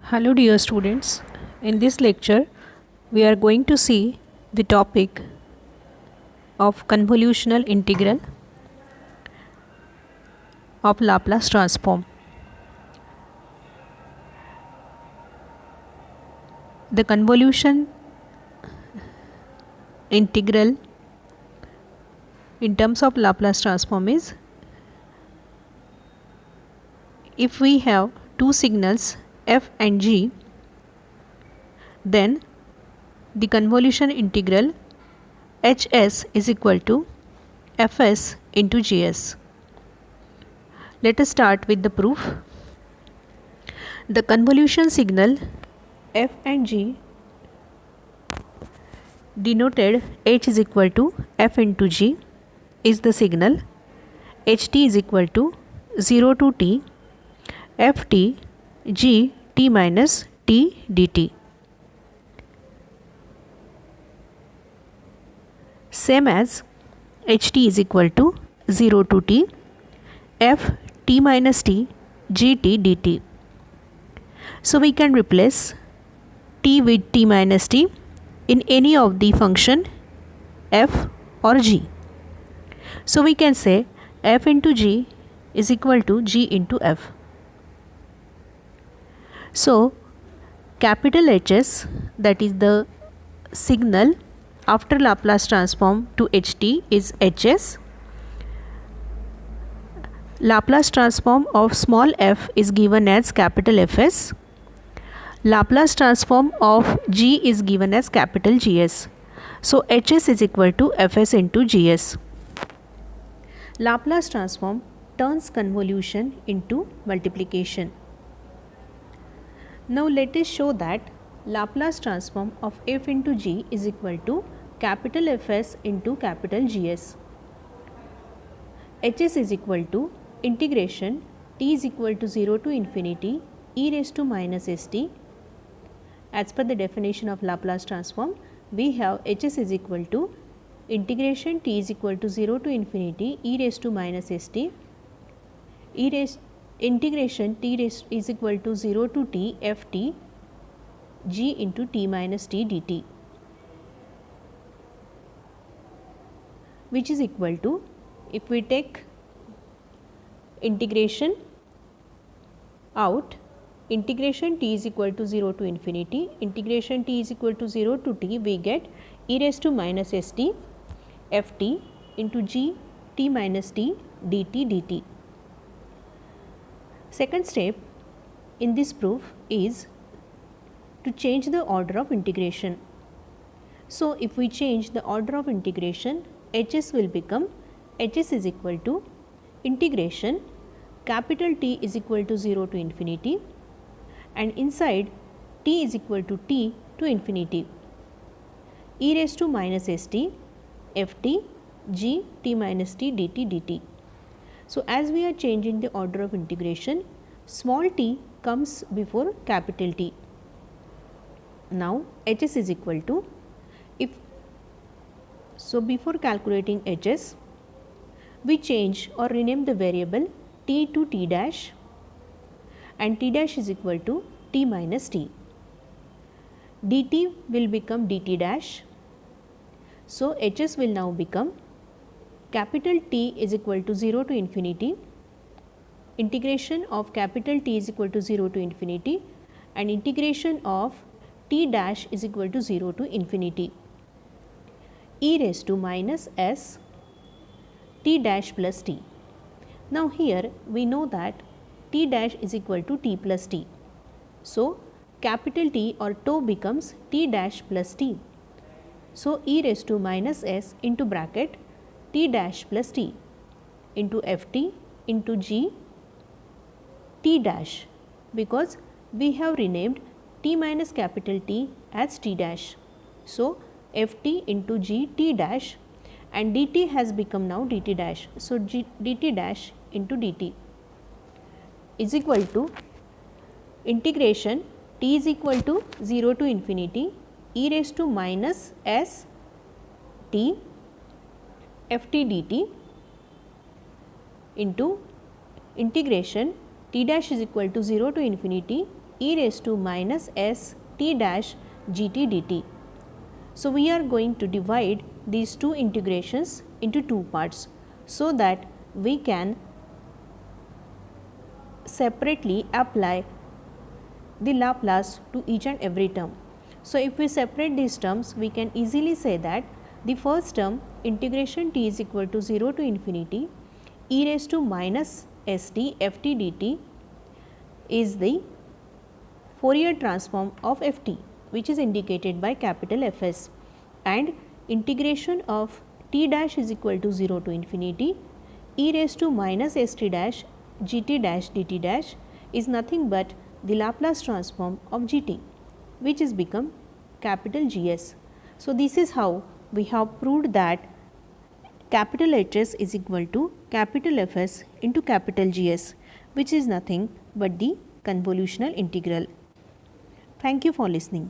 Hello dear students, in this lecture we are going to see the topic of convolutional integral of Laplace transform. The convolution integral in terms of Laplace transform is if we have two signals f and g, then the convolution integral hs is equal to fs into gs. Let us start with the proof. The convolution signal f and g denoted h is equal to f into g is the signal ht is equal to 0 to t ft g t minus t dt. Same as ht is equal to 0 to t f t minus t gt dt. So we can replace t with t minus t in any of the function f or g. So we can say f into g is equal to g into f. So capital Hs, that is the signal after Laplace transform to ht, is Hs. Laplace transform of small f is given as capital Fs. Laplace transform of g is given as capital Gs. So Hs is equal to Fs into Gs. Laplace transform turns convolution into multiplication. Now let us show that Laplace transform of f into g is equal to capital Fs into capital Gs. Hs is equal to integration t is equal to 0 to infinity e raised to minus st. As per the definition of Laplace transform, we have Hs is equal to integration t is equal to 0 to infinity e raised to minus st, integration t is equal to 0 to t ft g into t minus t dt, which is equal to, if we take integration out, integration t is equal to 0 to infinity, integration t is equal to 0 to t, we get e raised to minus st ft into g t minus t dt dt. Second step in this proof is to change the order of integration. So if we change the order of integration, Hs will become Hs is equal to integration capital T is equal to 0 to infinity, and inside t is equal to t to infinity, e raised to minus st ft g t minus t dt dt. So as we are changing the order of integration, small t comes before capital T. Now Hs is equal to, before calculating Hs, we change or rename the variable t to t dash, and t dash is equal to t minus t. dt will become dt dash. So Hs will now become capital T is equal to 0 to infinity, integration of capital T is equal to 0 to infinity, and integration of t dash is equal to 0 to infinity, e raised to minus s t dash plus t. Now here we know that t dash is equal to t plus t. So capital T or tau becomes t dash plus t. So e raised to minus s into bracket t dash plus t into ft into g t dash, because we have renamed t minus capital T as t dash. So ft into g t dash, and dt has become now dt dash. So dt dash into dt is equal to integration t is equal to 0 to infinity e raised to minus s t ft dt into integration t dash is equal to 0 to infinity e raised to minus s t dash gt dt. So, we are going to divide these two integrations into two parts, so that we can separately apply the Laplace to each and every term. So, if we separate these terms, we can easily say that the first term integration t is equal to 0 to infinity e raised to minus st f t dt is the Fourier transform of f t, which is indicated by capital Fs, and integration of t dash is equal to 0 to infinity e raised to minus st dash gt dash dt dash is nothing but the Laplace transform of gt, which is become capital Gs. So, this is how we have proved that capital Hs is equal to capital Fs into capital Gs, which is nothing but the convolutional integral. Thank you for listening.